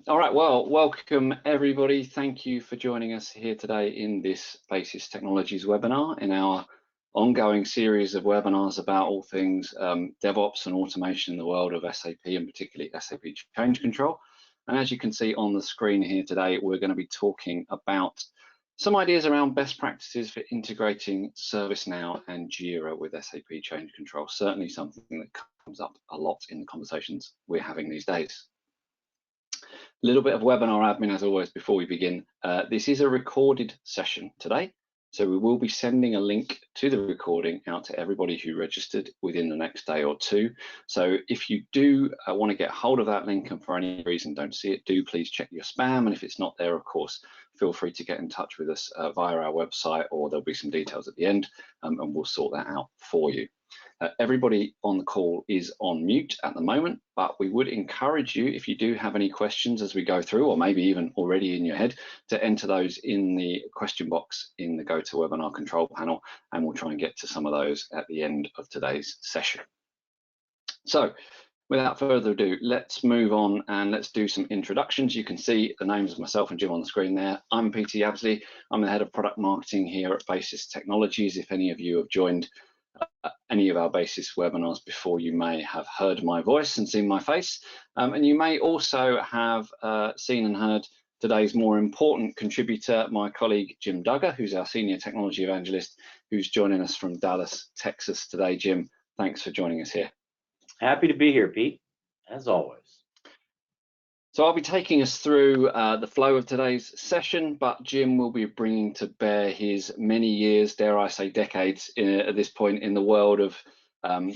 All right, well, welcome everybody. Thank you for joining us here today in this Basis Technologies webinar in our ongoing series of webinars about all things DevOps and automation in the world of SAP, and particularly SAP Change Control. And as you can see on the screen here today, we're going to be talking about some ideas around best practices for integrating ServiceNow and Jira with SAP Change Control. Certainly something that comes up a lot in the conversations we're having these days. A little bit of webinar admin as always before we begin. This is a recorded session today, so we will be sending a link to the recording out to everybody who registered within the next day or two. So if you do want to get hold of that link and for any reason don't see it, do please check your spam, and if it's not there, of course, feel free to get in touch with us via our website, or there'll be some details at the end, and we'll sort that out for you. Everybody on the call is on mute at the moment, but we would encourage you, if you do have any questions as we go through, or maybe even already in your head, to enter those in the question box in the GoToWebinar control panel, and we'll try and get to some of those at the end of today's session. So without further ado, let's move on and let's do some introductions. You can see the names of myself and Jim on the screen there. I'm Peter Yabsley. I'm the head of product marketing here at Basis Technologies. If any of you have joined any of our Basis webinars before, you may have heard my voice and seen my face, and you may also have seen and heard today's more important contributor, my colleague Jim Duggar, who's our senior technology evangelist, who's joining us from Dallas, Texas today. Jim, thanks for joining us here. Happy to be here, Pete, as always. So I'll be taking us through the flow of today's session, but Jim will be bringing to bear his many years, dare I say decades, at this point in the world of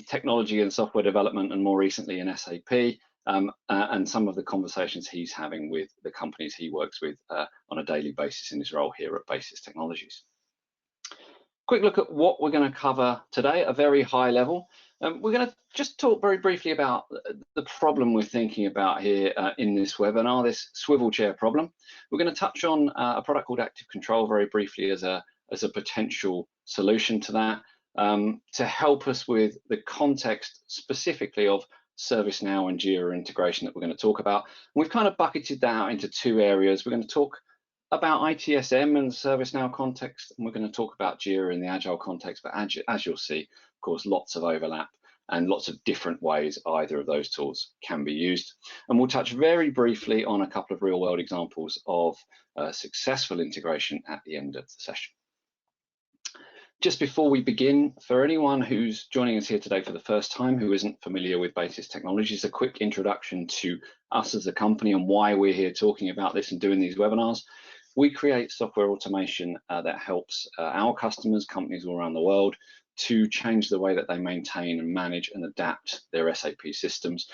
technology and software development, and more recently in SAP, and some of the conversations he's having with the companies he works with on a daily basis in his role here at Basis Technologies. Quick look at what we're going to cover today at a very high level. We're going to just talk very briefly about the problem we're thinking about here in this webinar, this swivel chair problem. We're going to touch on a product called Active Control very briefly as a potential solution to that, to help us with the context specifically of ServiceNow and Jira integration that we're going to talk about. And we've kind of bucketed that out into two areas. We're going to talk about ITSM and ServiceNow context, and we're going to talk about Jira in the Agile context, but as you'll see, of course, lots of overlap and lots of different ways either of those tools can be used. And we'll touch very briefly on a couple of real-world examples of successful integration at the end of the session. Just before we begin, for anyone who's joining us here today for the first time who isn't familiar with Basis Technologies, a quick introduction to us as a company and why we're here talking about this and doing these webinars. We create software automation that helps our customers, companies all around the world, to change the way that they maintain and manage and adapt their SAP systems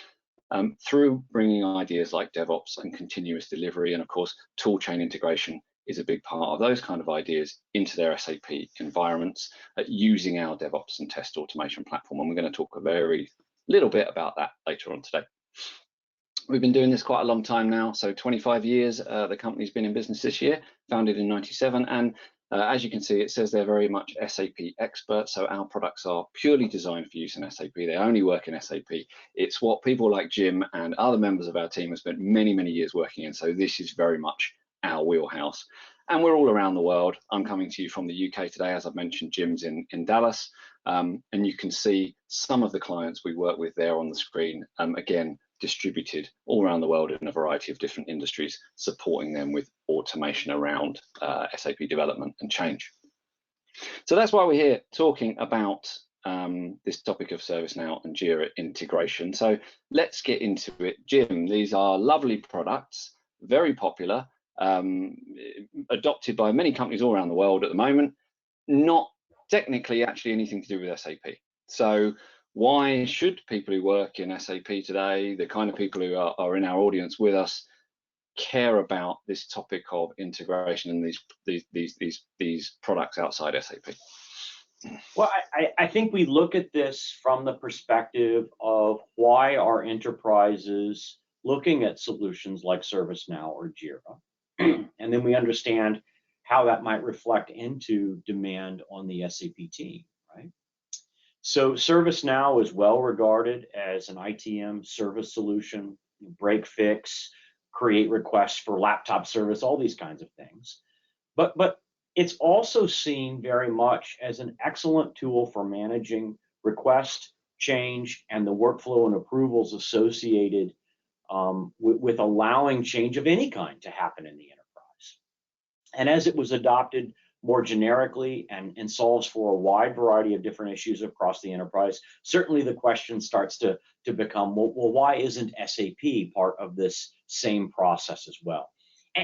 through bringing ideas like DevOps and continuous delivery, and of course, tool chain integration is a big part of those kind of ideas into their SAP environments using our DevOps and test automation platform. And we're going to talk a very little bit about that later on today. We've been doing this quite a long time now, so 25 years. The company's been in business this year, founded in '97, and as you can see, it says they're very much SAP experts, so our products are purely designed for use in SAP. They only work in SAP. It's what people like Jim and other members of our team have spent many, many years working in, so this is very much our wheelhouse. And we're all around the world. I'm coming to you from the UK today, as I've mentioned. Jim's in Dallas, and you can see some of the clients we work with there on the screen, again, distributed all around the world in a variety of different industries, supporting them with automation around SAP development and change. So that's why we're here talking about this topic of ServiceNow and Jira integration. So let's get into it. Jim, these are lovely products, very popular, adopted by many companies all around the world at the moment, not technically actually anything to do with SAP. So why should people who work in SAP today, the kind of people who are in our audience with us, care about this topic of integration and these products outside SAP? Well, I think we look at this from the perspective of why are enterprises looking at solutions like ServiceNow or Jira, and then we understand how that might reflect into demand on the SAP team, right? So ServiceNow is well regarded as an ITM service solution, break fix, create requests for laptop service, all these kinds of things. But it's also seen very much as an excellent tool for managing request, change, and the workflow and approvals associated with allowing change of any kind to happen in the enterprise. And as it was adopted more generically and solves for a wide variety of different issues across the enterprise, certainly the question starts to become, well, why isn't SAP part of this same process as well?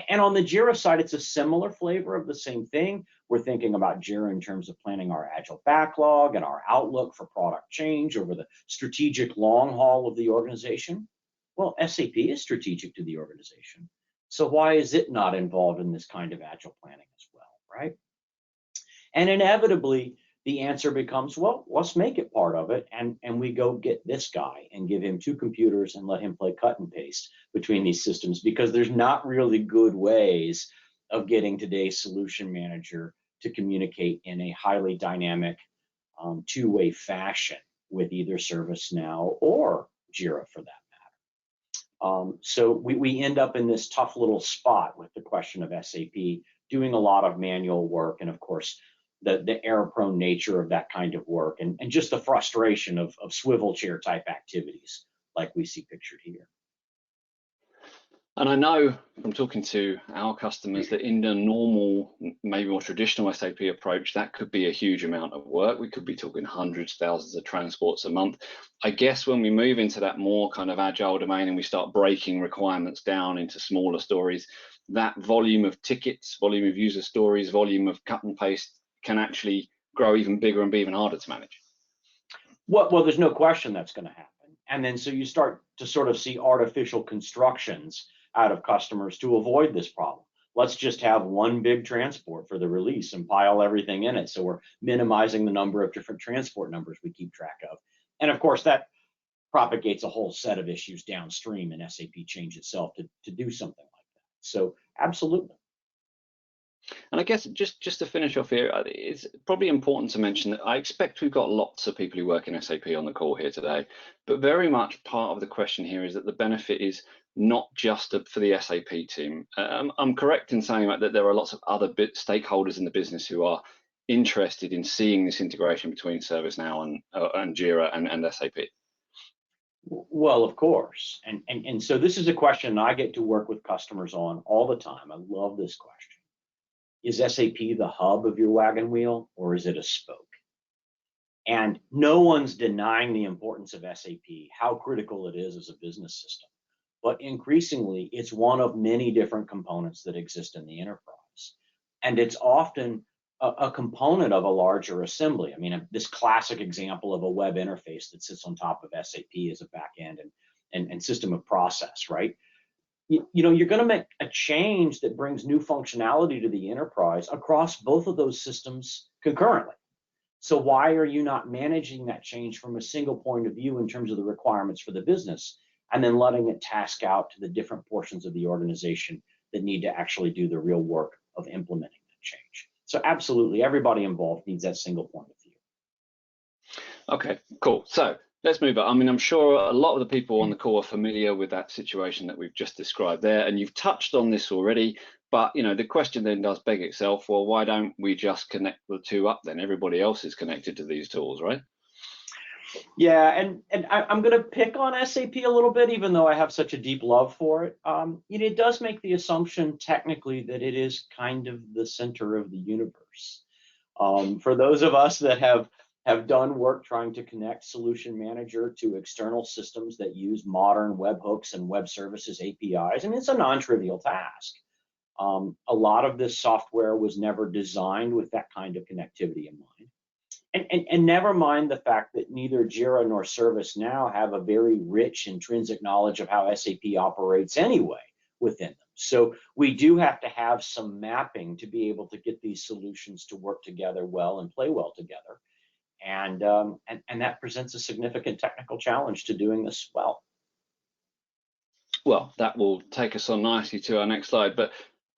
And on the Jira side, it's a similar flavor of the same thing. We're thinking about Jira in terms of planning our Agile backlog and our outlook for product change over the strategic long haul of the organization. Well, SAP is strategic to the organization. So why is it not involved in this kind of Agile planning as well, right? And inevitably, the answer becomes, well, let's make it part of it. And we go get this guy and give him 2 computers and let him play cut and paste between these systems, because there's not really good ways of getting today's solution manager to communicate in a highly dynamic, two-way fashion with either ServiceNow or Jira for that matter. So we end up in this tough little spot with the question of SAP doing a lot of manual work, and of course, the error-prone nature of that kind of work, and just the frustration of swivel chair type activities like we see pictured here. And I know from talking to our customers that in the normal, maybe more traditional SAP approach, that could be a huge amount of work. We could be talking hundreds, thousands of transports a month. I guess when we move into that more kind of agile domain and we start breaking requirements down into smaller stories, that volume of tickets, volume of user stories, volume of cut and paste can actually grow even bigger and be even harder to manage. Well, there's no question that's going to happen. And then so you start to sort of see artificial constructions out of customers to avoid this problem. Let's just have one big transport for the release and pile everything in it. So we're minimizing the number of different transport numbers we keep track of. And of course, that propagates a whole set of issues downstream in SAP change itself to do something like that. So absolutely. And I guess just to finish off here, it's probably important to mention that I expect we've got lots of people who work in SAP on the call here today, but very much part of the question here is that the benefit is not just for the SAP team. I'm correct in saying that there are lots of other stakeholders in the business who are interested in seeing this integration between ServiceNow and Jira and SAP. Well, of course. And so this is a question I get to work with customers on all the time. I love this question. Is SAP the hub of your wagon wheel, or is it a spoke? And no one's denying the importance of SAP, how critical it is as a business system. But increasingly, it's one of many different components that exist in the enterprise. And it's often a component of a larger assembly. I mean, this classic example of a web interface that sits on top of SAP as a backend and system of process, right? You know, you're going to make a change that brings new functionality to the enterprise across both of those systems concurrently. So why are you not managing that change from a single point of view in terms of the requirements for the business, and then letting it task out to the different portions of the organization that need to actually do the real work of implementing that change? So absolutely, everybody involved needs that single point of view. Okay, cool. So let's move on. I mean, I'm sure a lot of the people on the call are familiar with that situation that we've just described there, and you've touched on this already, but you know, the question then does beg itself, well, why don't we just connect the two up then? Everybody else is connected to these tools, right? Yeah, and I'm going to pick on SAP a little bit, even though I have such a deep love for it. It does make the assumption technically that it is kind of the center of the universe. For those of us that have done work trying to connect Solution Manager to external systems that use modern webhooks and web services APIs, I mean, it's a non-trivial task. A lot of this software was never designed with that kind of connectivity in mind. And never mind the fact that neither Jira nor ServiceNow have a very rich intrinsic knowledge of how SAP operates anyway within them. So we do have to have some mapping to be able to get these solutions to work together well and play well together. And that presents a significant technical challenge to doing this well. Well, that will take us on nicely to our next slide. But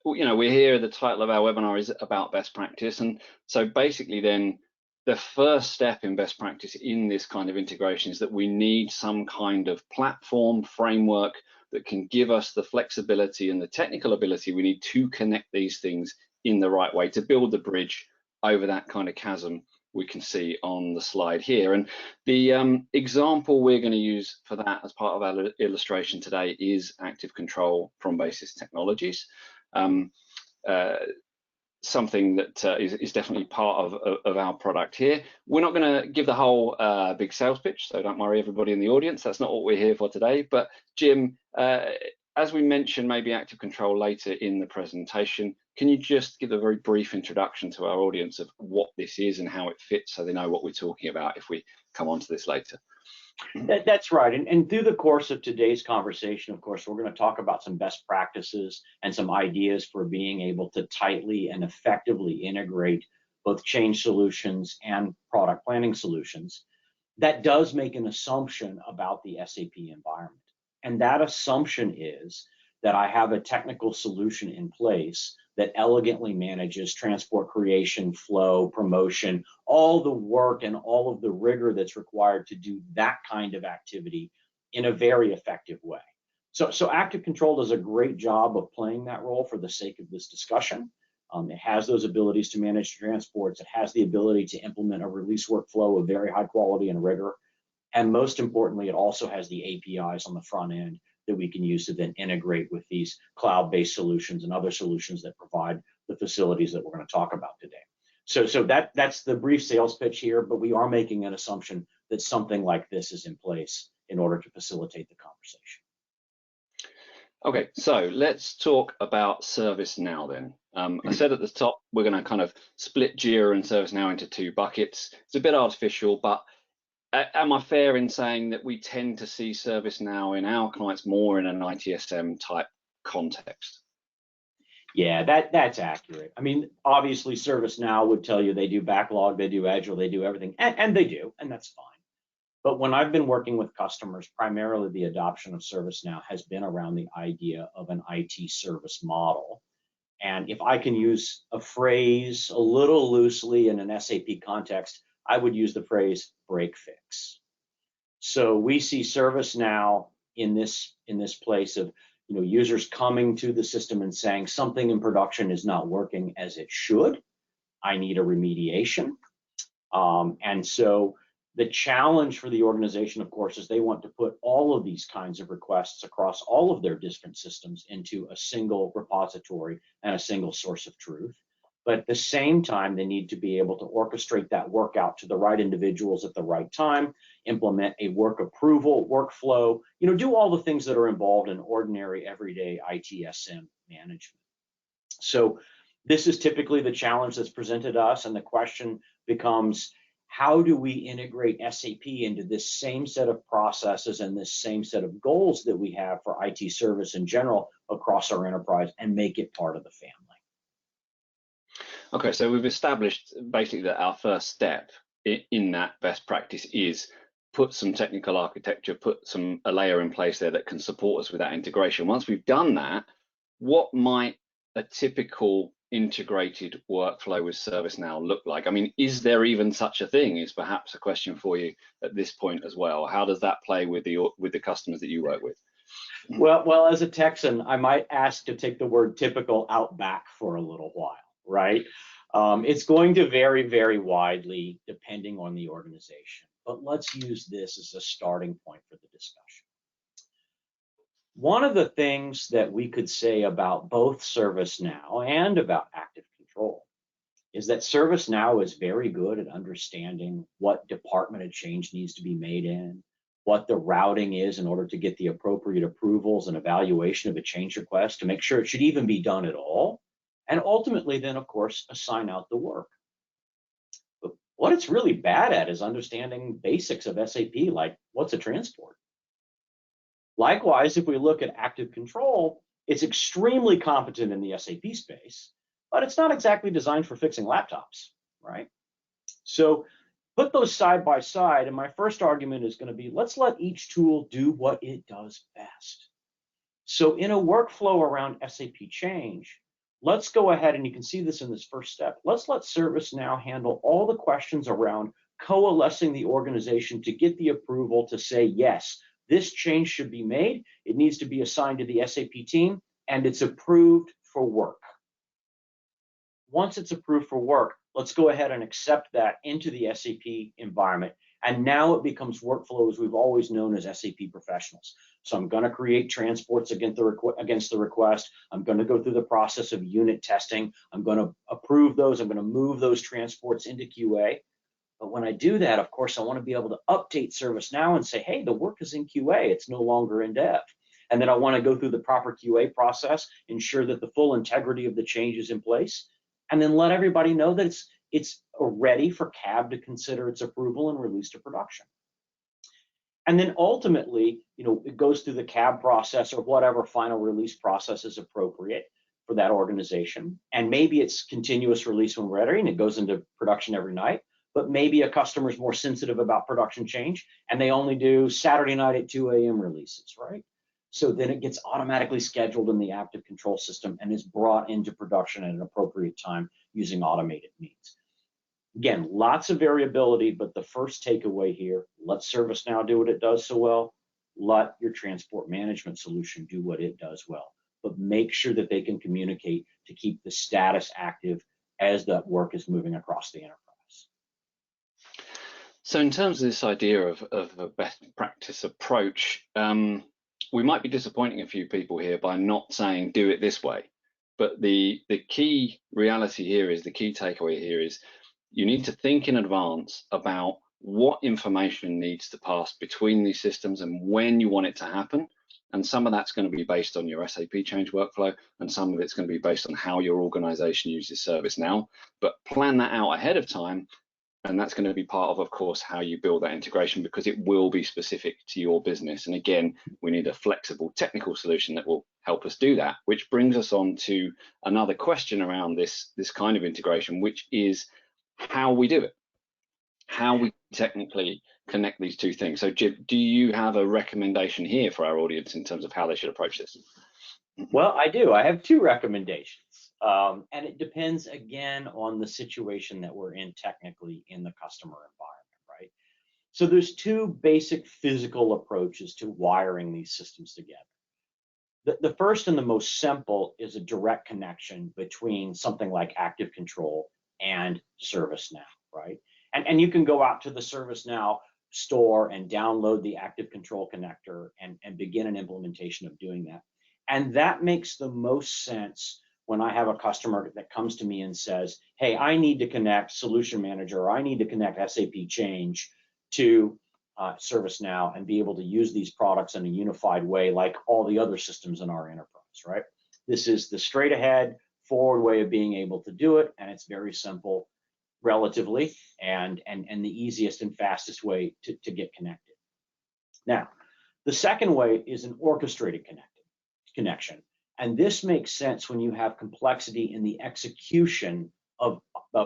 you know, we're here. The title of our webinar is about best practice, and so basically, then the first step in best practice in this kind of integration is that we need some kind of platform framework that can give us the flexibility and the technical ability we need to connect these things in the right way to build the bridge over that kind of chasm we can see on the slide here. And the example we're going to use for that as part of our illustration today is active control from Basis Technologies. Something that is definitely part of our product here. We're not going to give the whole big sales pitch, so don't worry everybody in the audience, that's not what we're here for today. But Jim, as we mentioned maybe active control later in the presentation, can you just give a very brief introduction to our audience of what this is and how it fits so they know what we're talking about if we come on to this later? That's right. And through the course of today's conversation, of course, we're going to talk about some best practices and some ideas for being able to tightly and effectively integrate both change solutions and product planning solutions. That does make an assumption about the SAP environment. And that assumption is that I have a technical solution in place that elegantly manages transport, creation, flow, promotion, all the work and all of the rigor that's required to do that kind of activity in a very effective way. So active control does a great job of playing that role for the sake of this discussion. It has those abilities to manage transports. It has the ability to implement a release workflow of very high quality and rigor. And most importantly, it also has the APIs on the front end that we can use to then integrate with these cloud-based solutions and other solutions that provide the facilities that we're going to talk about today. So that's the brief sales pitch here, but we are making an assumption that something like this is in place in order to facilitate the conversation. Okay, so let's talk about ServiceNow then. I said at the top, we're going to kind of split Jira and ServiceNow into two buckets. It's a bit artificial, but am I fair in saying that we tend to see ServiceNow in our clients more in an ITSM type context? Yeah, that's accurate. I mean, obviously ServiceNow would tell you they do backlog, they do Agile, they do everything, and they do, and that's fine. But when I've been working with customers, primarily the adoption of ServiceNow has been around the idea of an IT service model. And if I can use a phrase a little loosely in an SAP context, I would use the phrase break fix. So we see ServiceNow in this place of users coming to the system and saying something in production is not working as it should. I need a remediation. And so the challenge for the organization, of course, is they want to put all of these kinds of requests across all of their different systems into a single repository and a single source of truth. But at the same time, they need to be able to orchestrate that work out to the right individuals at the right time, implement a work approval workflow, do all the things that are involved in ordinary everyday ITSM management. So this is typically the challenge that's presented to us, and the question becomes, how do we integrate SAP into this same set of processes and this same set of goals that we have for IT service in general across our enterprise and make it part of the family? Okay, so we've established basically that our first step in that best practice is put some technical architecture, put a layer in place there that can support us with that integration. Once we've done that, what might a typical integrated workflow with ServiceNow look like? I mean, is there even such a thing is perhaps a question for you at this point as well. How does that play with the customers that you work with? Well, as a Texan, I might ask to take the word typical out back for a little while, right? It's going to vary very widely depending on the organization, but let's use this as a starting point for the discussion. One of the things that we could say about both ServiceNow and about active control is that ServiceNow is very good at understanding what department a change needs to be made in, what the routing is in order to get the appropriate approvals and evaluation of a change request to make sure it should even be done at all, and ultimately then, of course, assign out the work. But what it's really bad at is understanding basics of SAP, like what's a transport? Likewise, if we look at active control, it's extremely competent in the SAP space, but it's not exactly designed for fixing laptops, right? So put those side by side, and my first argument is going to be, let's let each tool do what it does best. So in a workflow around SAP change, let's go ahead, and you can see this in this first step, let's let ServiceNow handle all the questions around coalescing the organization to get the approval to say, yes, this change should be made. It needs to be assigned to the SAP team, and it's approved for work. Once it's approved for work, let's go ahead and accept that into the SAP environment. And now it becomes workflow as we've always known as SAP professionals. So I'm going to create transports against the request. I'm going to go through the process of unit testing. I'm going to approve those. I'm going to move those transports into QA. But when I do that, of course, I want to be able to update ServiceNow and say, hey, the work is in QA. It's no longer in dev. And then I want to go through the proper QA process, ensure that the full integrity of the change is in place, and then let everybody know that it's ready for CAB to consider its approval and release to production. And then ultimately, it goes through the CAB process or whatever final release process is appropriate for that organization. And maybe it's continuous release when ready and it goes into production every night, but maybe a customer is more sensitive about production change and they only do Saturday night at 2 a.m. releases, right? So then it gets automatically scheduled in the active control system and is brought into production at an appropriate time using automated means. Again, lots of variability, but the first takeaway here, let ServiceNow do what it does so well. Let your transport management solution do what it does well, but make sure that they can communicate to keep the status active as that work is moving across the enterprise. So in terms of this idea of a best practice approach, we might be disappointing a few people here by not saying do it this way. But the key reality here is, the key takeaway here is, you need to think in advance about what information needs to pass between these systems and when you want it to happen. And some of that's going to be based on your SAP change workflow, and some of it's going to be based on how your organization uses ServiceNow. But plan that out ahead of time, and that's going to be part of course, how you build that integration, because it will be specific to your business. And again, we need a flexible technical solution that will help us do that, which brings us on to another question around this kind of integration, which is how we do it, how we technically connect these two things. So Jim, do you have a recommendation here for our audience in terms of how they should approach this? Well, I do. I have two recommendations. And it depends, again, on the situation that we're in technically in the customer environment, right? So there's two basic physical approaches to wiring these systems together. The first and the most simple is a direct connection between something like Active Control and ServiceNow, right? And you can go out to the ServiceNow store and download the Active Control connector and begin an implementation of doing that. And that makes the most sense when I have a customer that comes to me and says, hey, I need to connect Solution Manager, or I need to connect SAP Change to ServiceNow and be able to use these products in a unified way like all the other systems in our enterprise, right? This is the straight ahead, forward way of being able to do it, and it's very simple relatively, and the easiest and fastest way to get connected. Now, the second way is an orchestrated connection. And this makes sense when you have complexity in the execution of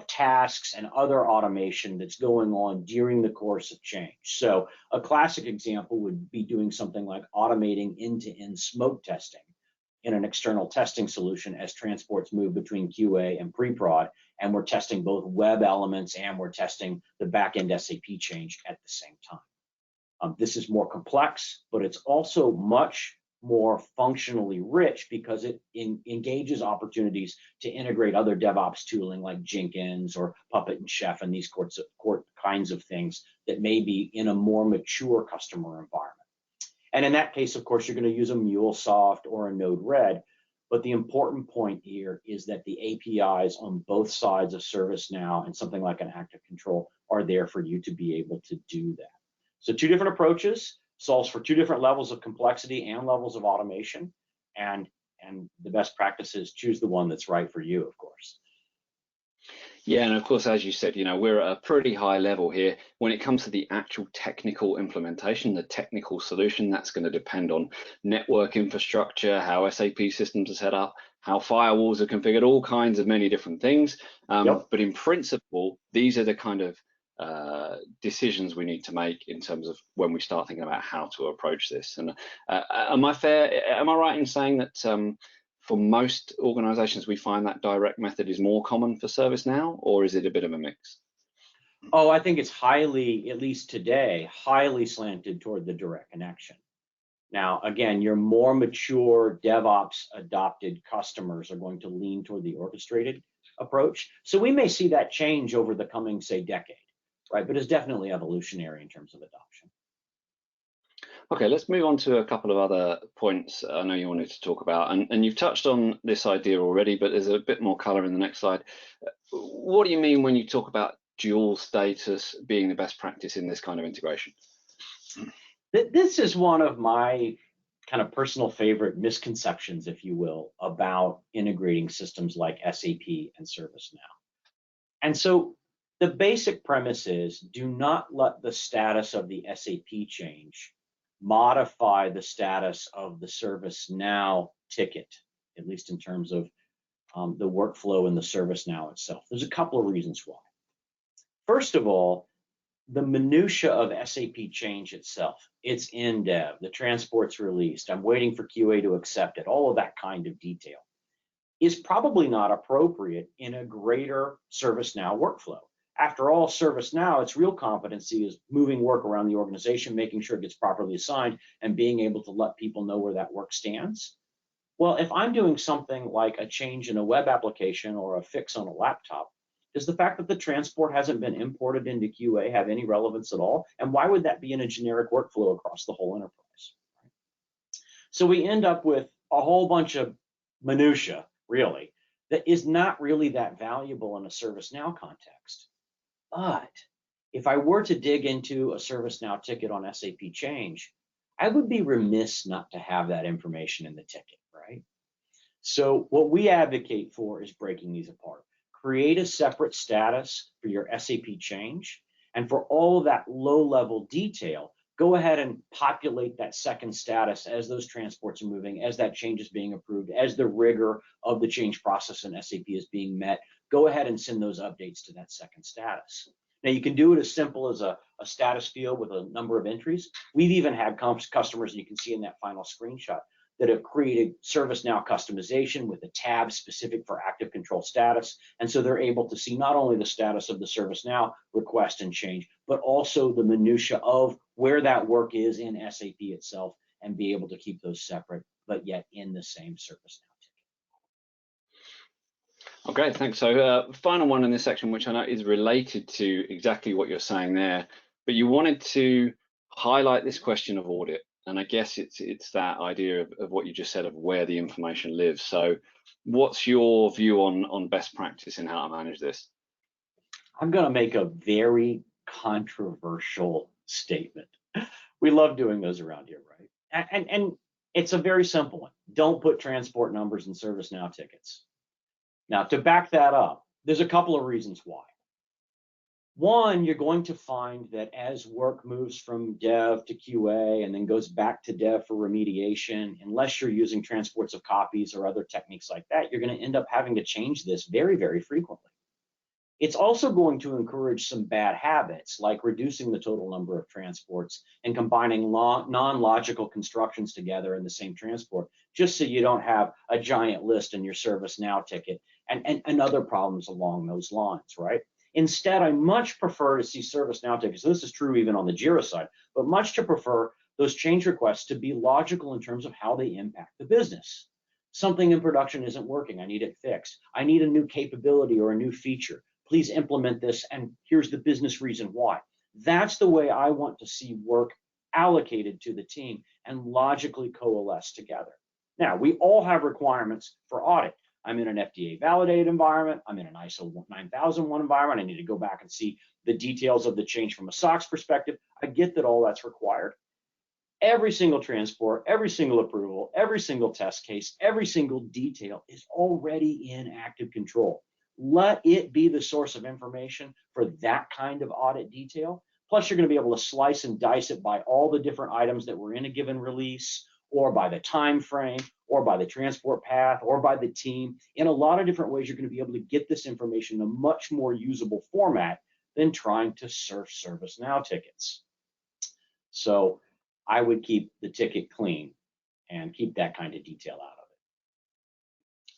tasks and other automation that's going on during the course of change. So a classic example would be doing something like automating end-to-end smoke testing in an external testing solution as transports move between QA and pre-prod, and we're testing both web elements and we're testing the back-end SAP change at the same time. This is more complex, but it's also much more functionally rich because it engages opportunities to integrate other DevOps tooling like Jenkins or Puppet and Chef and these kinds of things that may be in a more mature customer environment. And in that case, of course, you're going to use a MuleSoft or a Node-RED. But the important point here is that the APIs on both sides of ServiceNow and something like an Active Control are there for you to be able to do that. So two different approaches, solves for two different levels of complexity and levels of automation. And the best practice is choose the one that's right for you, of course. Yeah, and of course, as you said, we're at a pretty high level here. When it comes to the actual technical implementation, the technical solution, that's going to depend on network infrastructure, how SAP systems are set up, how firewalls are configured, all kinds of many different things. Yep. But in principle, these are the kind of decisions we need to make in terms of when we start thinking about how to approach this. And am I right in saying that for most organizations, we find that direct method is more common for ServiceNow, or is it a bit of a mix? Oh, I think it's highly, at least today, highly slanted toward the direct connection. Now, again, your more mature DevOps adopted customers are going to lean toward the orchestrated approach. So we may see that change over the coming, say, decade, right? But it's definitely evolutionary in terms of adoption. Okay, let's move on to a couple of other points I know you wanted to talk about, and you've touched on this idea already, but there's a bit more color in the next slide. What do you mean when you talk about dual status being the best practice in this kind of integration? This is one of my kind of personal favorite misconceptions, if you will, about integrating systems like SAP and ServiceNow. And so the basic premise is, do not let the status of the SAP change modify the status of the ServiceNow ticket, at least in terms of the workflow in the ServiceNow itself. There's a couple of reasons why. First of all, the minutia of SAP change itself, it's in dev, the transport's released, I'm waiting for QA to accept it, all of that kind of detail is probably not appropriate in a greater ServiceNow workflow. After all, ServiceNow, its real competency is moving work around the organization, making sure it gets properly assigned, and being able to let people know where that work stands. Well, if I'm doing something like a change in a web application or a fix on a laptop, does the fact that the transport hasn't been imported into QA have any relevance at all? And why would that be in a generic workflow across the whole enterprise? So we end up with a whole bunch of minutia, really, that is not really that valuable in a ServiceNow context. But if I were to dig into a ServiceNow ticket on SAP change, I would be remiss not to have that information in the ticket, right? So what we advocate for is breaking these apart. Create a separate status for your SAP change, and for all of that low-level detail, go ahead and populate that second status as those transports are moving, as that change is being approved, as the rigor of the change process in SAP is being met. Go ahead and send those updates to that second status. Now, you can do it as simple as a status field with a number of entries. We've even had customers, and you can see in that final screenshot, that have created ServiceNow customization with a tab specific for active control status. And so they're able to see not only the status of the ServiceNow request and change, but also the minutia of where that work is in SAP itself, and be able to keep those separate, but yet in the same ServiceNow ticket. Okay, thanks. So final one in this section, which I know is related to exactly what you're saying there, but you wanted to highlight this question of audit. And I guess it's that idea of what you just said of where the information lives. So what's your view on best practice in how to manage this? I'm going to make a very controversial statement. We love doing those around here, right? And it's a very simple one. Don't put transport numbers in ServiceNow tickets. Now, to back that up, there's a couple of reasons why. One, you're going to find that as work moves from dev to QA and then goes back to dev for remediation, unless you're using transports of copies or other techniques like that, you're going to end up having to change this very, very frequently. It's also going to encourage some bad habits, like reducing the total number of transports and combining non-logical constructions together in the same transport, just so you don't have a giant list in your ServiceNow ticket and other problems along those lines, right? Instead, I much prefer to see ServiceNow tickets, so this is true even on the Jira side, but much to prefer those change requests to be logical in terms of how they impact the business. Something in production isn't working, I need it fixed. I need a new capability or a new feature. Please implement this, and here's the business reason why. That's the way I want to see work allocated to the team and logically coalesce together. Now, we all have requirements for audit. I'm in an FDA validated environment. I'm in an ISO 9001 environment. I need to go back and see the details of the change from a SOX perspective. I get that all that's required. Every single transport, every single approval, every single test case, every single detail is already in active control. Let it be the source of information for that kind of audit detail. Plus, you're going to be able to slice and dice it by all the different items that were in a given release, or by the time frame, or by the transport path, or by the team. In a lot of different ways, you're going to be able to get this information in a much more usable format than trying to surf ServiceNow tickets. So I would keep the ticket clean and keep that kind of detail out of it.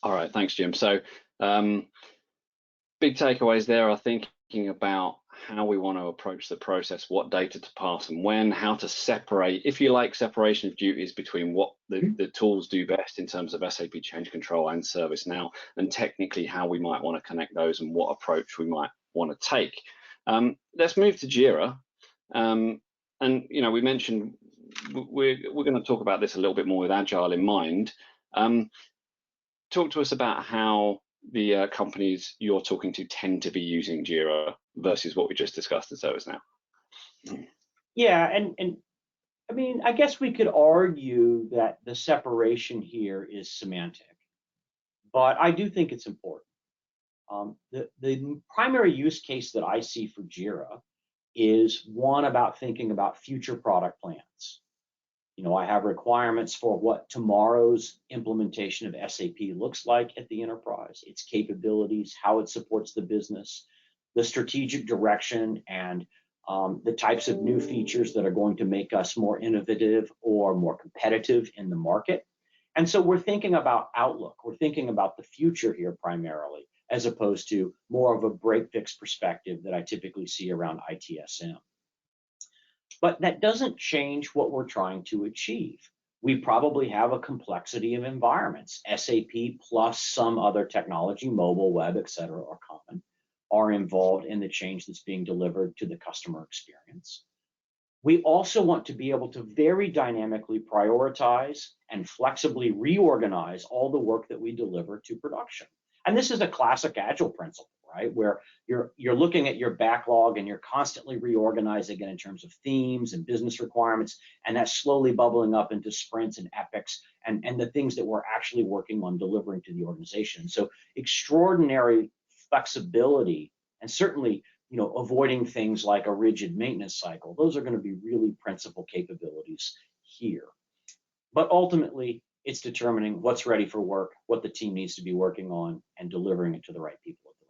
All right, thanks, Jim. So big takeaways there are thinking about how we want to approach the process, what data to pass and when, how to separate, if you like, separation of duties between what the tools do best in terms of SAP Change Control and ServiceNow, and technically how we might want to connect those and what approach we might want to take. Let's move to Jira. And we mentioned we're going to talk about this a little bit more with Agile in mind. Talk to us about how the companies you're talking to tend to be using Jira versus what we just discussed in ServiceNow. Yeah, and I mean, I guess we could argue that the separation here is semantic, but I do think it's important. The primary use case that I see for Jira is one about thinking about future product plans. I have requirements for what tomorrow's implementation of SAP looks like at the enterprise, its capabilities, how it supports the business, the strategic direction, and the types of new features that are going to make us more innovative or more competitive in the market. And so we're thinking about outlook. We're thinking about the future here primarily, as opposed to more of a break-fix perspective that I typically see around ITSM. But that doesn't change what we're trying to achieve. We probably have a complexity of environments. SAP plus some other technology, mobile, web, et cetera, are common, are involved in the change that's being delivered to the customer experience. We also want to be able to very dynamically prioritize and flexibly reorganize all the work that we deliver to production. And this is a classic Agile principle, right? Where you're looking at your backlog and you're constantly reorganizing it in terms of themes and business requirements, and that's slowly bubbling up into sprints and epics and the things that we're actually working on delivering to the organization. So extraordinary flexibility, and certainly avoiding things like a rigid maintenance cycle. Those are going to be really principal capabilities here. But ultimately, it's determining what's ready for work, what the team needs to be working on, and delivering it to the right people at the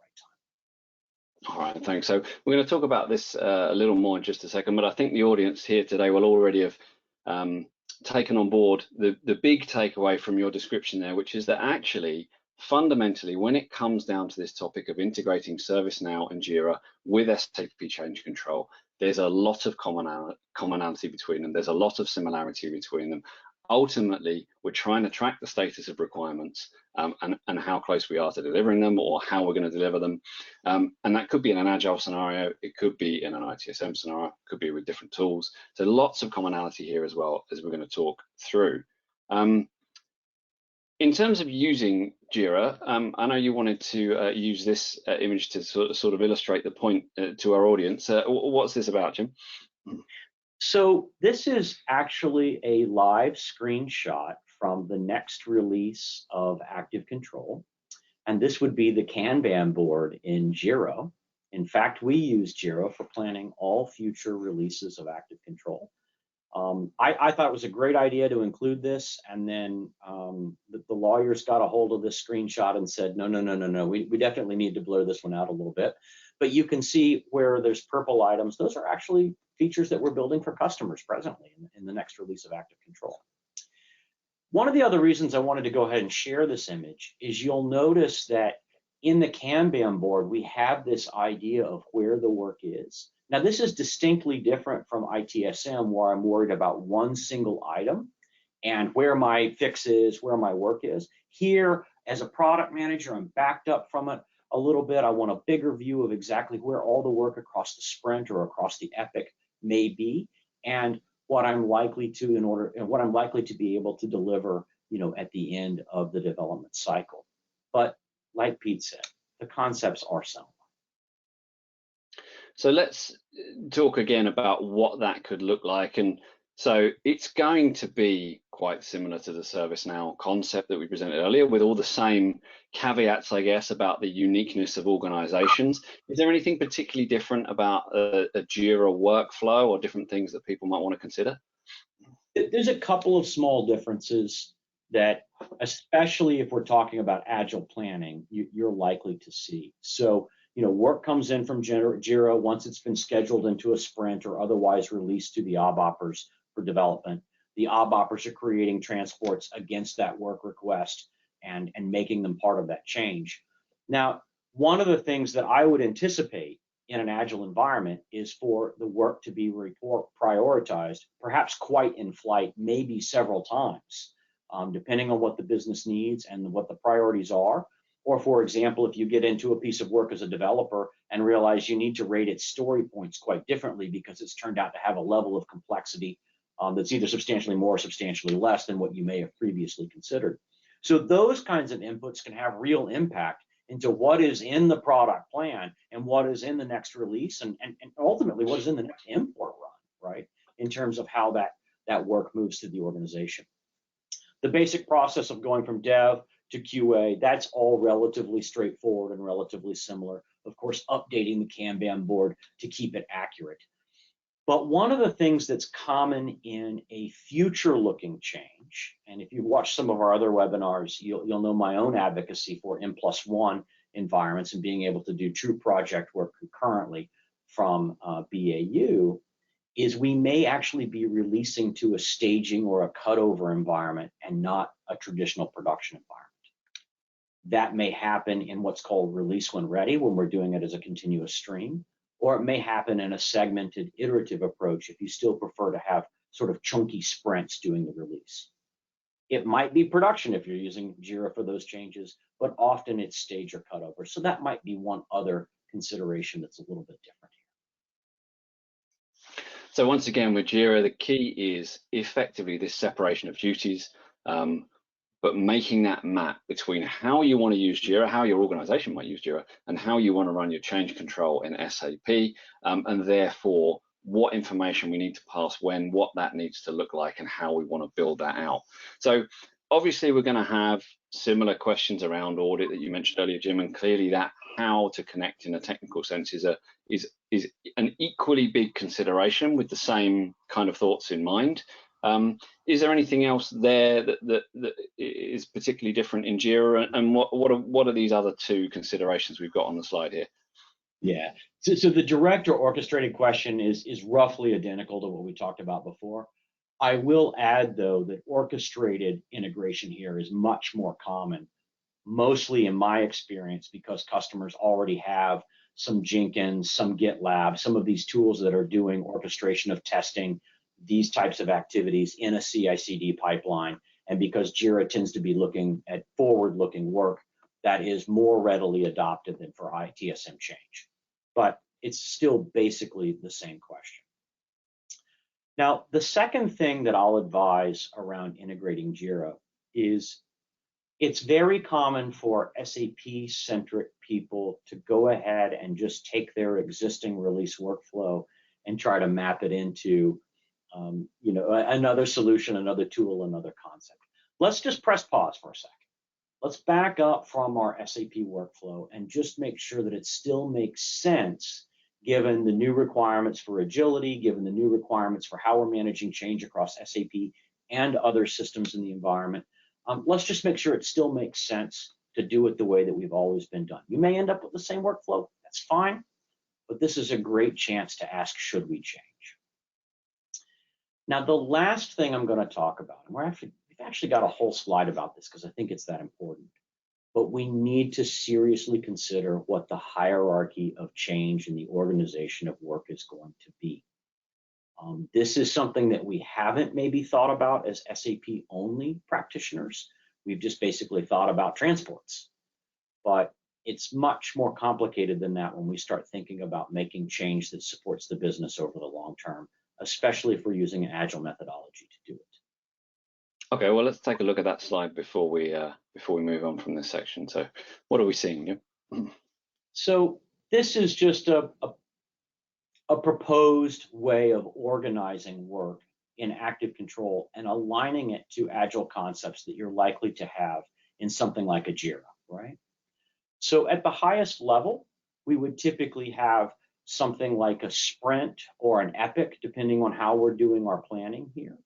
right time. All right, thanks. So we're going to talk about this a little more in just a second, but I think the audience here today will already have taken on board the big takeaway from your description there, which is that actually, fundamentally, when it comes down to this topic of integrating ServiceNow and Jira with SAP Change Control, there's a lot of commonality between them. There's a lot of similarity between them. Ultimately, we're trying to track the status of requirements and how close we are to delivering them, or how we're going to deliver them. And that could be in an Agile scenario, it could be in an ITSM scenario, it could be with different tools. So lots of commonality here as well, as we're going to talk through. In terms of using Jira, I know you wanted to use this image to sort of illustrate the point to our audience. What's this about, Jim? So this is actually a live screenshot from the next release of Active Control. And this would be the Kanban board in Jira. In fact, we use Jira for planning all future releases of Active Control. I thought it was a great idea to include this, and then the lawyers got a hold of this screenshot and said, no, we definitely need to blur this one out a little bit. But you can see where there's purple items. Those are actually features that we're building for customers presently in the next release of Active Control. One of the other reasons I wanted to go ahead and share this image is you'll notice that in the Kanban board, we have this idea of where the work is. Now, this is distinctly different from ITSM, where I'm worried about one single item and where my fix is, where my work is. Here, as a product manager, I'm backed up from it a little bit. I want a bigger view of exactly where all the work across the sprint or across the epic may be, and what I'm likely to be able to deliver, at the end of the development cycle. But like Pete said, the concepts are similar. So let's talk again about what that could look like. And so it's going to be quite similar to the ServiceNow concept that we presented earlier, with all the same caveats, I guess, about the uniqueness of organizations. Is there anything particularly different about a Jira workflow, or different things that people might want to consider? There's a couple of small differences that, especially if we're talking about Agile planning, you're likely to see. So, work comes in from Jira once it's been scheduled into a sprint or otherwise released to the ABAPers for development. The ABAPers are creating transports against that work request and making them part of that change. Now, one of the things that I would anticipate in an Agile environment is for the work to be prioritized, perhaps quite in flight, maybe several times, depending on what the business needs and what the priorities are. Or for example, if you get into a piece of work as a developer and realize you need to rate its story points quite differently because it's turned out to have a level of complexity that's either substantially more or substantially less than what you may have previously considered. So those kinds of inputs can have real impact into what is in the product plan and what is in the next release and ultimately what is in the next import run, right? In terms of how that work moves through the organization. The basic process of going from dev to QA, that's all relatively straightforward and relatively similar. Of course, updating the Kanban board to keep it accurate. But one of the things that's common in a future-looking change, and if you've watched some of our other webinars, you'll know my own advocacy for M+1 environments and being able to do true project work concurrently from BAU, is we may actually be releasing to a staging or a cutover environment and not a traditional production environment. That may happen in what's called release when ready, when we're doing it as a continuous stream, or it may happen in a segmented iterative approach if you still prefer to have sort of chunky sprints doing the release. It might be production if you're using Jira for those changes, but often it's stage or cutover. So that might be one other consideration that's a little bit different here. So once again, with Jira, the key is effectively this separation of duties, but making that map between how you want to use Jira, how your organization might use Jira, and how you want to run your change control in SAP, and therefore what information we need to pass when, what that needs to look like, and how we want to build that out. So obviously we're going to have similar questions around audit that you mentioned earlier, Jim, and clearly that how to connect in a technical sense is an equally big consideration with the same kind of thoughts in mind. Is there anything else there that is particularly different in Jira, and what are these other two considerations we've got on the slide here? Yeah, so the direct or orchestrated question is roughly identical to what we talked about before. I will add, though, that orchestrated integration here is much more common, mostly in my experience, because customers already have some Jenkins, some GitLab, some of these tools that are doing orchestration of testing, these types of activities in a CI/CD pipeline. And because Jira tends to be looking at forward-looking work, that is more readily adopted than for ITSM change. But it's still basically the same question. Now, the second thing that I'll advise around integrating Jira is it's very common for SAP-centric people to go ahead and just take their existing release workflow and try to map it into another solution, another tool, another concept. Let's just press pause for a second. Let's back up from our SAP workflow and just make sure that it still makes sense given the new requirements for agility, given the new requirements for how we're managing change across SAP and other systems in the environment. Let's just make sure it still makes sense to do it the way that we've always been done. You may end up with the same workflow, that's fine, but this is a great chance to ask, should we change? Now, the last thing I'm going to talk about, and we've actually got a whole slide about this because I think it's that important, but we need to seriously consider what the hierarchy of change in the organization of work is going to be. This is something that we haven't maybe thought about as SAP only practitioners. We've just basically thought about transports, but it's much more complicated than that when we start thinking about making change that supports the business over the long term, especially if we're using an Agile methodology to do it. Okay, well, let's take a look at that slide before we move on from this section. So what are we seeing here? So this is just a proposed way of organizing work in active control and aligning it to Agile concepts that you're likely to have in something like a Jira, right? So at the highest level, we would typically have something like a sprint or an epic, depending on how we're doing our planning here,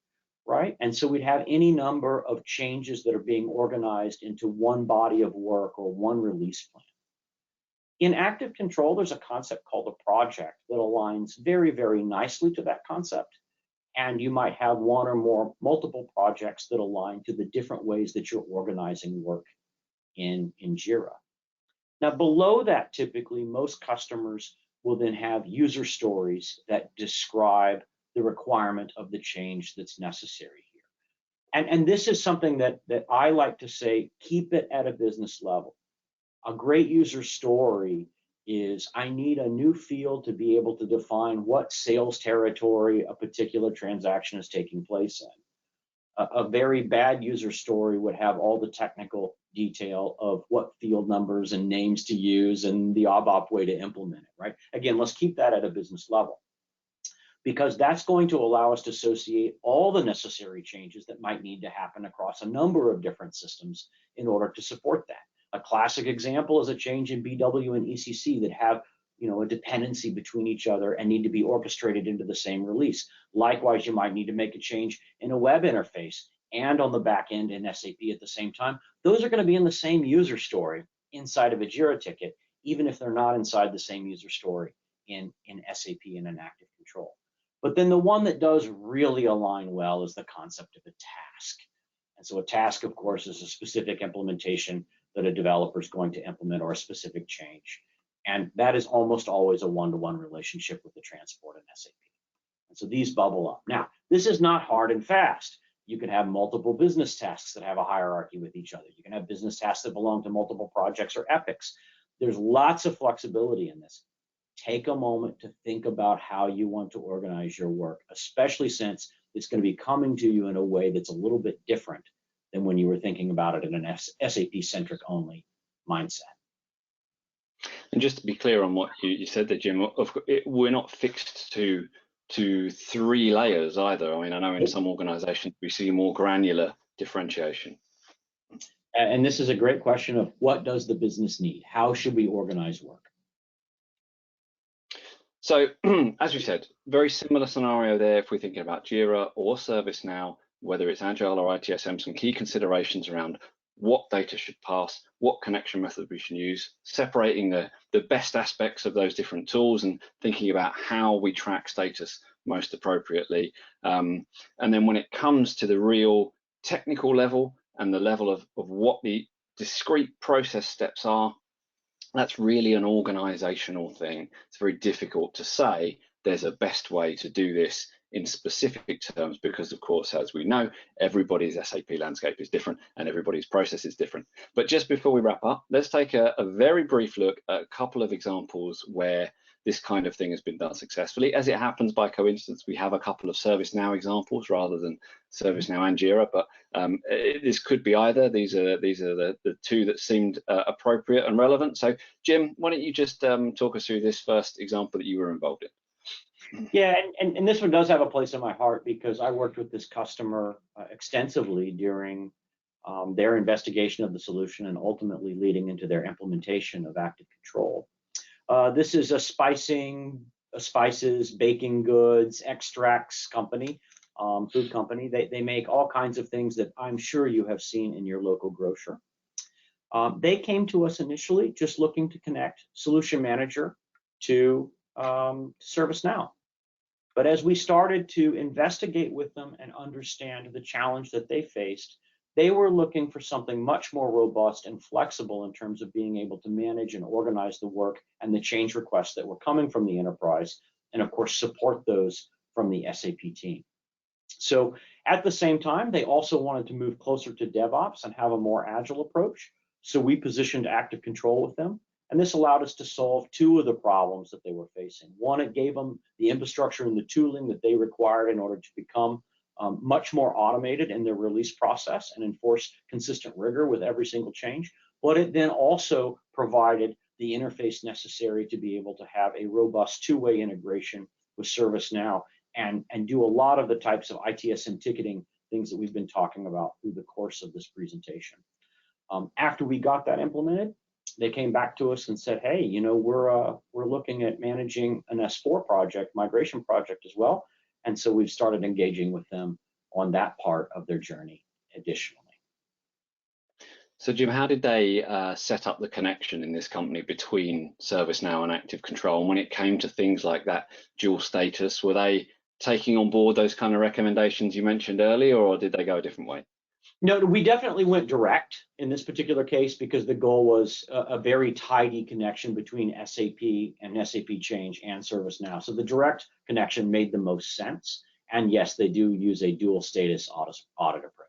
right? And so we'd have any number of changes that are being organized into one body of work or one release plan. In active control, there's a concept called a project that aligns very, very nicely to that concept. And you might have one or more multiple projects that align to the different ways that you're organizing work in Jira. Now, below that, typically, most customers will then have user stories that describe the requirement of the change that's necessary here. And this is something that I like to say, keep it at a business level. A great user story is, I need a new field to be able to define what sales territory a particular transaction is taking place in. A very bad user story would have all the technical detail of what field numbers and names to use and the ABAP way to implement it, right? Again, let's keep that at a business level, because that's going to allow us to associate all the necessary changes that might need to happen across a number of different systems in order to support that. A classic example is a change in BW and ECC that have a dependency between each other and need to be orchestrated into the same release. Likewise, you might need to make a change in a web interface and on the back end in SAP at the same time. Those are going to be in the same user story inside of a Jira ticket, even if they're not inside the same user story in SAP in an active control. But then the one that does really align well is the concept of a task. And so a task, of course, is a specific implementation that a developer is going to implement, or a specific change. And that is almost always a one-to-one relationship with the transport in SAP. And so these bubble up. Now, this is not hard and fast. You can have multiple business tasks that have a hierarchy with each other. You can have business tasks that belong to multiple projects or epics. There's lots of flexibility in this. Take a moment to think about how you want to organize your work, especially since it's going to be coming to you in a way that's a little bit different than when you were thinking about it in an SAP-centric only mindset. And just to be clear on what you said there, Jim, we're not fixed to 3 layers either. I mean, I know in some organizations we see more granular differentiation. And this is a great question of, what does the business need? How should we organize work? So as we said, very similar scenario there if we're thinking about Jira or ServiceNow, whether it's Agile or ITSM, some key considerations around what data should pass, what connection method we should use, separating the best aspects of those different tools and thinking about how we track status most appropriately. And then when it comes to the real technical level and the level of what the discrete process steps are, that's really an organizational thing. It's very difficult to say there's a best way to do this in specific terms, because of course, as we know, everybody's SAP landscape is different and everybody's process is different. But just before we wrap up, let's take a very brief look at a couple of examples where this kind of thing has been done successfully. As it happens, by coincidence, we have a couple of ServiceNow examples rather than ServiceNow and Jira, but this could be either. These are the 2 that seemed appropriate and relevant. So Jim, why don't you just talk us through this first example that you were involved in? Yeah, and this one does have a place in my heart, because I worked with this customer extensively during their investigation of the solution and ultimately leading into their implementation of active control. This is a spices, baking goods, extracts company, food company. They make all kinds of things that I'm sure you have seen in your local grocer. They came to us initially just looking to connect Solution Manager to ServiceNow. But as we started to investigate with them and understand the challenge that they faced, they were looking for something much more robust and flexible in terms of being able to manage and organize the work and the change requests that were coming from the enterprise, and of course support those from the SAP team. So at the same time, they also wanted to move closer to DevOps and have a more agile approach. So we positioned active control with them. And this allowed us to solve 2 of the problems that they were facing. One, it gave them the infrastructure and the tooling that they required in order to become much more automated in their release process and enforce consistent rigor with every single change. But it then also provided the interface necessary to be able to have a robust 2-way integration with ServiceNow and do a lot of the types of ITSM ticketing things that we've been talking about through the course of this presentation. After we got that implemented, they came back to us and said, hey, we're looking at managing an S4 project, migration project as well. And so we've started engaging with them on that part of their journey additionally. So Jim, how did they set up the connection in this company between ServiceNow and Active Control? And when it came to things like that dual status, were they taking on board those kind of recommendations you mentioned earlier, or did they go a different way? No, we definitely went direct in this particular case because the goal was a very tidy connection between SAP and SAP Change and ServiceNow. So the direct connection made the most sense. And yes, they do use a dual status audit approach.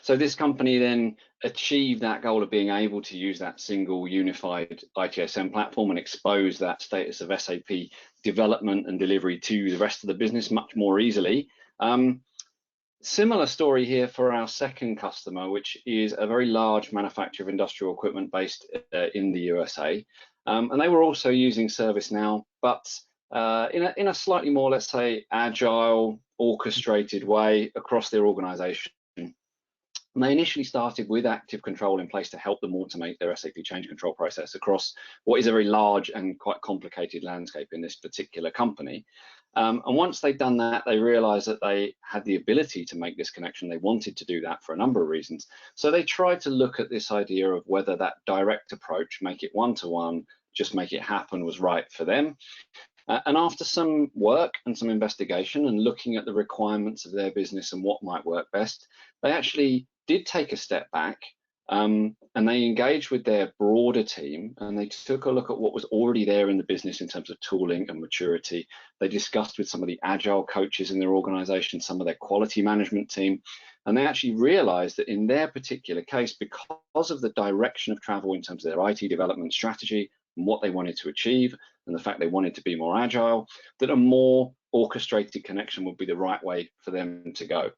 So this company then achieved that goal of being able to use that single unified ITSM platform and expose that status of SAP development and delivery to the rest of the business much more easily. Similar story here for our second customer, which is a very large manufacturer of industrial equipment based in the USA. And they were also using ServiceNow, but in a slightly more, let's say, agile, orchestrated way across their organization. And they initially started with active control in place to help them automate their SAP change control process across what is a very large and quite complicated landscape in this particular company. And once they'd done that, they realized that they had the ability to make this connection. They wanted to do that for a number of reasons. So they tried to look at this idea of whether that direct approach, make it one-to-one, just make it happen, was right for them. And after some work and some investigation and looking at the requirements of their business and what might work best, they actually did take a step back and they engaged with their broader team and they took a look at what was already there in the business in terms of tooling and maturity. They discussed with some of the agile coaches in their organization, some of their quality management team, and they actually realized that in their particular case, because of the direction of travel in terms of their IT development strategy and what they wanted to achieve, and the fact they wanted to be more agile, that a more orchestrated connection would be the right way for them to go.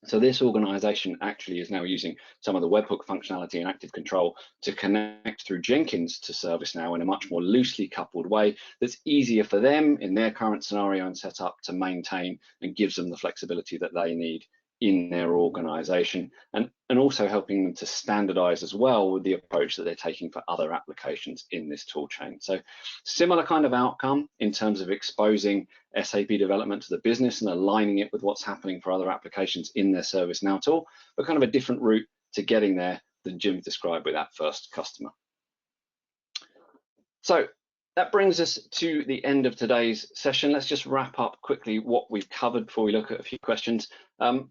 So this organization actually is now using some of the webhook functionality and active control to connect through Jenkins to ServiceNow in a much more loosely coupled way that's easier for them in their current scenario and setup to maintain and gives them the flexibility that they need in their organization, and also helping them to standardize as well with the approach that they're taking for other applications in this tool chain. So similar kind of outcome in terms of exposing SAP development to the business and aligning it with what's happening for other applications in their ServiceNow tool, but kind of a different route to getting there than Jim described with that first customer. So that brings us to the end of today's session. Let's just wrap up quickly what we've covered before we look at a few questions.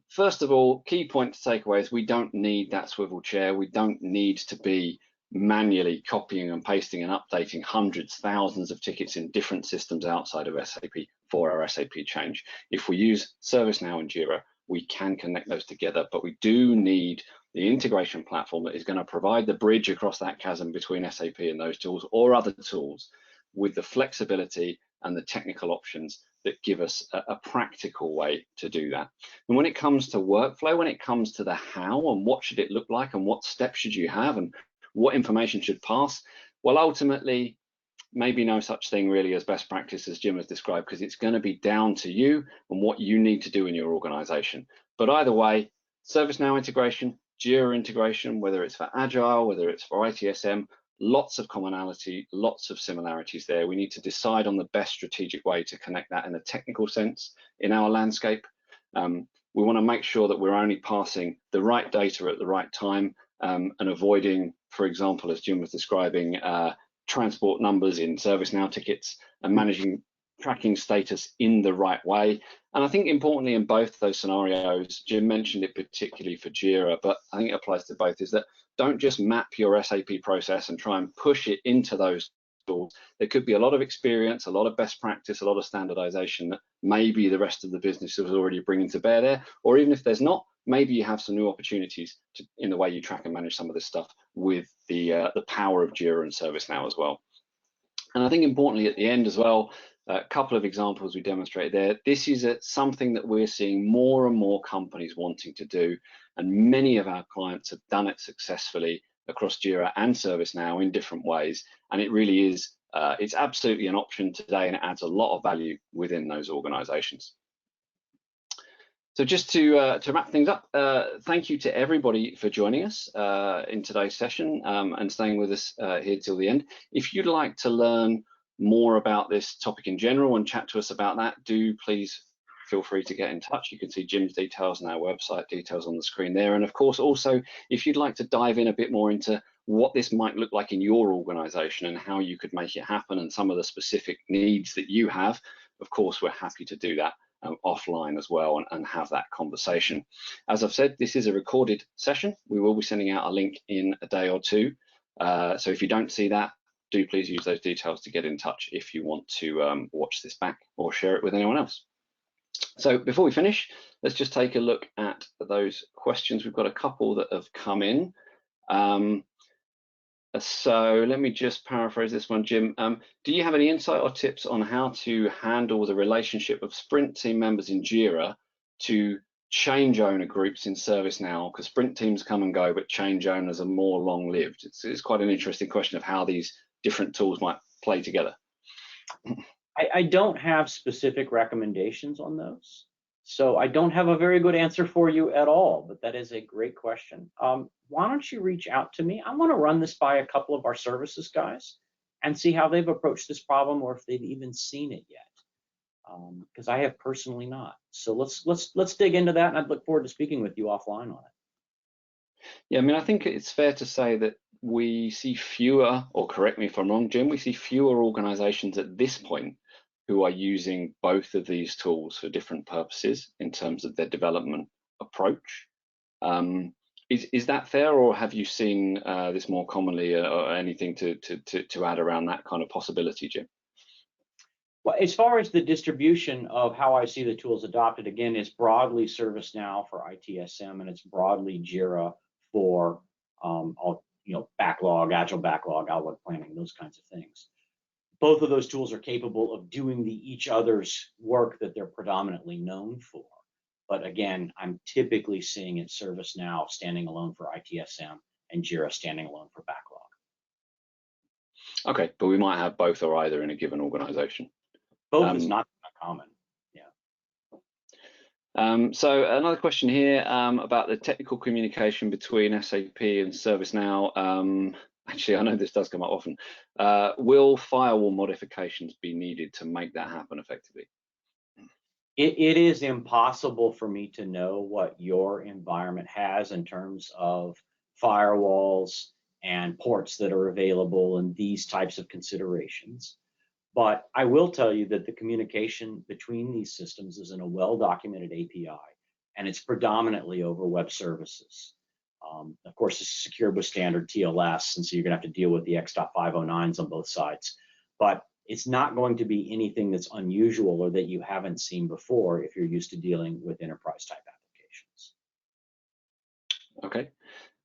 First of all, key point to take away is we don't need that swivel chair. We don't need to be manually copying and pasting and updating hundreds, thousands of tickets in different systems outside of SAP for our SAP change. If we use ServiceNow and Jira, we can connect those together, but we do need the integration platform that is going to provide the bridge across that chasm between SAP and those tools or other tools, with the flexibility and the technical options that give us a practical way to do that. And when it comes to workflow, when it comes to the how and what should it look like and what steps should you have and what information should pass, well, ultimately, maybe no such thing really as best practice as Jim has described, because it's going to be down to you and what you need to do in your organization. But either way, ServiceNow integration, Jira integration, whether it's for Agile, whether it's for ITSM, lots of commonality, lots of similarities there. We need to decide on the best strategic way to connect that in a technical sense in our landscape. We want to make sure that we're only passing the right data at the right time and avoiding, for example, as Jim was describing, transport numbers in ServiceNow tickets and managing tracking status in the right way. And I think importantly in both those scenarios, Jim mentioned it particularly for Jira, but I think it applies to both, is that don't just map your SAP process and try and push it into those tools. There could be a lot of experience, a lot of best practice, a lot of standardization that maybe the rest of the business is already bringing to bear there, or even if there's not, maybe you have some new opportunities in the way you track and manage some of this stuff with the power of Jira and ServiceNow as well. And I think importantly at the end as well, a couple of examples we demonstrated there. This is something that we're seeing more and more companies wanting to do, and many of our clients have done it successfully across Jira and ServiceNow in different ways. And it really is, it's absolutely an option today, and it adds a lot of value within those organizations. So just to wrap things up, thank you to everybody for joining us in today's session and staying with us here till the end. If you'd like to learn more about this topic in general and chat to us about that, do please feel free to get in touch. You can see Jim's details and our website details on the screen there. And of course, also, if you'd like to dive in a bit more into what this might look like in your organization and how you could make it happen and some of the specific needs that you have, of course, we're happy to do that offline as well and have that conversation. As I've said, this is a recorded session. We will be sending out a link in a day or two. So if you don't see that, do please use those details to get in touch if you want to watch this back or share it with anyone else. So before we finish, let's just take a look at those questions. We've got a couple that have come in. So let me just paraphrase this one, Jim. Do you have any insight or tips on how to handle the relationship of sprint team members in Jira to change owner groups in ServiceNow? Because sprint teams come and go, but change owners are more long-lived. It's quite an interesting question of how these different tools might play together. I don't have specific recommendations on those, so I don't have a very good answer for you at all, but that is a great question. Why don't you reach out to me? I want to run this by a couple of our services guys and see how they've approached this problem, or if they've even seen it yet, because I have personally not. So let's dig into that, and I'd look forward to speaking with you offline on it. Yeah, I mean, I think it's fair to say that we see fewer, or correct me if I'm wrong, Jim, we see fewer organizations at this point who are using both of these tools for different purposes in terms of their development approach. Is that fair, or have you seen this more commonly, or anything to add around that kind of possibility, Jim? Well, as far as the distribution of how I see the tools adopted, again, it's broadly ServiceNow for ITSM, and it's broadly Jira for backlog, Agile backlog, outlook planning, those kinds of things. Both of those tools are capable of doing each other's work that they're predominantly known for. But again, I'm typically seeing it ServiceNow standing alone for ITSM and Jira standing alone for backlog. Okay, but we might have both or either in a given organization. Both is not common. Yeah. So another question here about the technical communication between SAP and ServiceNow. Actually, I know this does come up often. Will firewall modifications be needed to make that happen effectively? It is impossible for me to know what your environment has in terms of firewalls and ports that are available and these types of considerations. But I will tell you that the communication between these systems is in a well-documented API, and it's predominantly over web services. Of course, it's secured with standard TLS, and so you're going to have to deal with the X.509s on both sides. But it's not going to be anything that's unusual or that you haven't seen before if you're used to dealing with enterprise-type applications. Okay.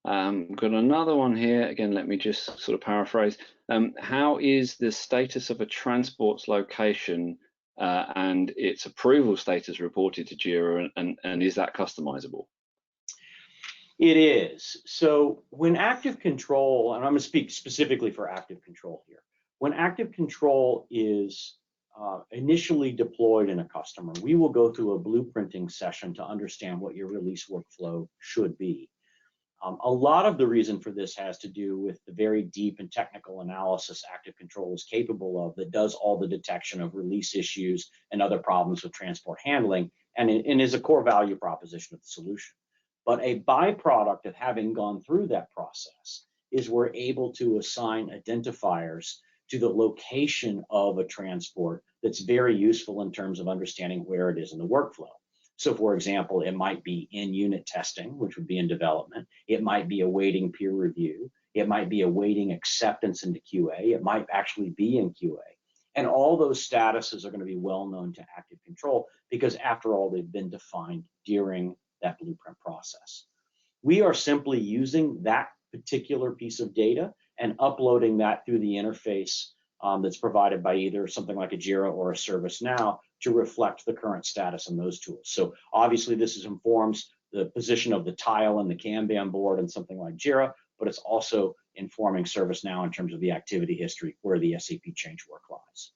Got another one here. Again, let me just sort of paraphrase. How is the status of a transport's location and its approval status reported to Jira, and is that customizable? It is. So when active control, and I'm going to speak specifically for active control here, when active control is initially deployed in a customer, we will go through a blueprinting session to understand what your release workflow should be. A lot of the reason for this has to do with the very deep and technical analysis active control is capable of, that does all the detection of release issues and other problems with transport handling, and is a core value proposition of the solution. But a byproduct of having gone through that process is we're able to assign identifiers to the location of a transport that's very useful in terms of understanding where it is in the workflow. So for example, it might be in unit testing, which would be in development. It might be awaiting peer review. It might be awaiting acceptance into QA. It might actually be in QA. And all those statuses are going to be well known to active control because after all, they've been defined during that blueprint process. We are simply using that particular piece of data and uploading that through the interface that's provided by either something like a Jira or a ServiceNow to reflect the current status on those tools. So obviously this informs the position of the tile and the Kanban board and something like Jira, but it's also informing ServiceNow in terms of the activity history where the SAP change work lies.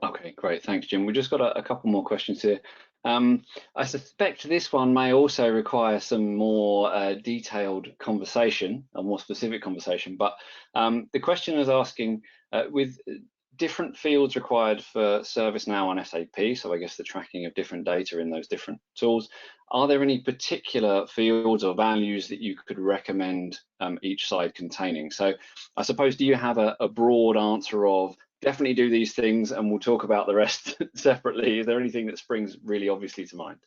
Okay, great. Thanks, Jim. We've just got a couple more questions here. I suspect this one may also require some more detailed conversation, a more specific conversation, but the question is asking, with different fields required for ServiceNow on SAP, so I guess the tracking of different data in those different tools, are there any particular fields or values that you could recommend each side containing? So I suppose, do you have a broad answer of definitely do these things, and we'll talk about the rest separately. Is there anything that springs really obviously to mind?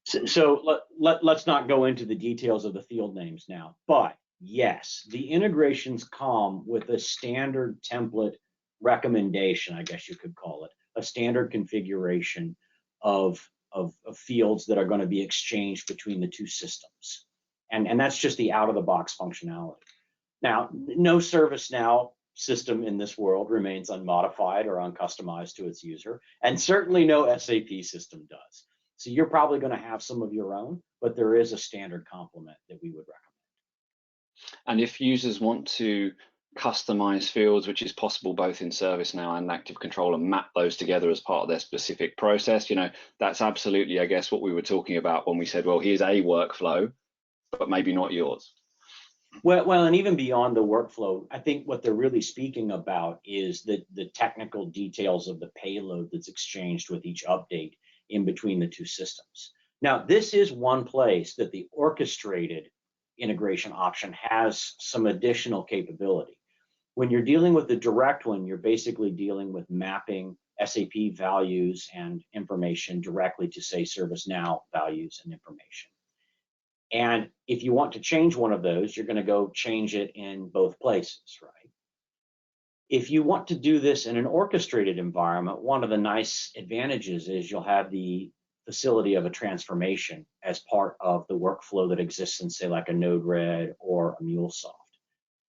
So let's not go into the details of the field names now, but yes, the integrations come with a standard template recommendation, I guess you could call it, a standard configuration of fields that are going to be exchanged between the two systems. And that's just the out-of-the-box functionality. Now, no ServiceNow system in this world remains unmodified or uncustomized to its user, and certainly no SAP system does. So you're probably going to have some of your own, but there is a standard complement that we would recommend. And if users want to customize fields, which is possible both in ServiceNow and Active Control, and map those together as part of their specific process, that's absolutely, I guess, what we were talking about when we said, well, here's a workflow, but maybe not yours. Well, and even beyond the workflow, I think what they're really speaking about is the technical details of the payload that's exchanged with each update in between the two systems. Now, this is one place that the orchestrated integration option has some additional capability. When you're dealing with the direct one, you're basically dealing with mapping SAP values and information directly to, say, ServiceNow values and information. And if you want to change one of those, you're going to go change it in both places, right? If you want to do this in an orchestrated environment, one of the nice advantages is you'll have the facility of a transformation as part of the workflow that exists in, say, like a Node-RED or a MuleSoft.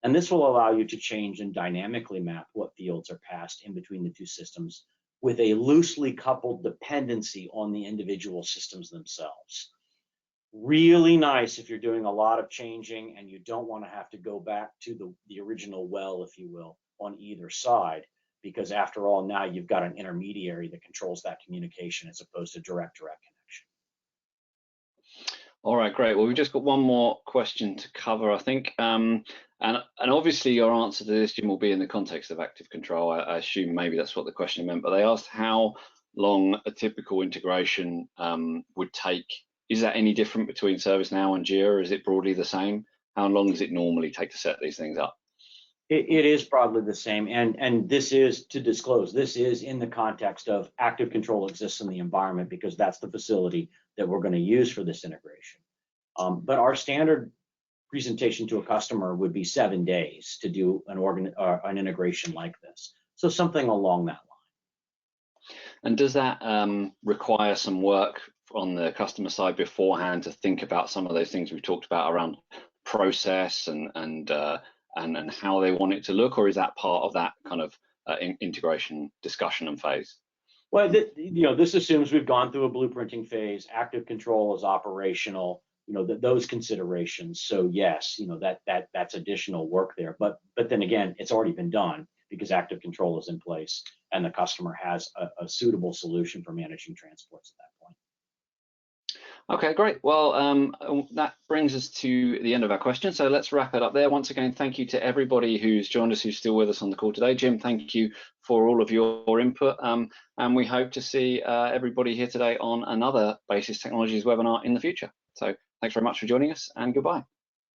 And this will allow you to change and dynamically map what fields are passed in between the two systems with a loosely coupled dependency on the individual systems themselves. Really nice if you're doing a lot of changing and you don't want to have to go back to the original well, if you will, on either side, because after all, now you've got an intermediary that controls that communication as opposed to direct connection. All right, great. Well, we've just got one more question to cover, I think. And obviously your answer to this, Jim, will be in the context of Active Control. I assume maybe that's what the question meant, but they asked how long a typical integration would take. Is that any different between ServiceNow and Jira? Is it broadly the same? How long does it normally take to set these things up? It is probably the same, and this is, to disclose, this is in the context of Active Control exists in the environment because that's the facility that we're going to use for this integration. But our standard presentation to a customer would be 7 days to do an integration like this. So something along that line. And does that require some work on the customer side beforehand to think about some of those things we've talked about around process and how they want it to look, or is that part of that kind of integration discussion and phase? Well, this assumes we've gone through a blueprinting phase. Active Control is operational. Those considerations. So yes, that's additional work there. But then again, it's already been done because Active Control is in place and the customer has a suitable solution for managing transports at that point. Okay, great. Well, that brings us to the end of our questions. So let's wrap it up there. Once again, thank you to everybody who's joined us, who's still with us on the call today. Jim, thank you for all of your input. And we hope to see everybody here today on another Basis Technologies webinar in the future. So thanks very much for joining us, and goodbye.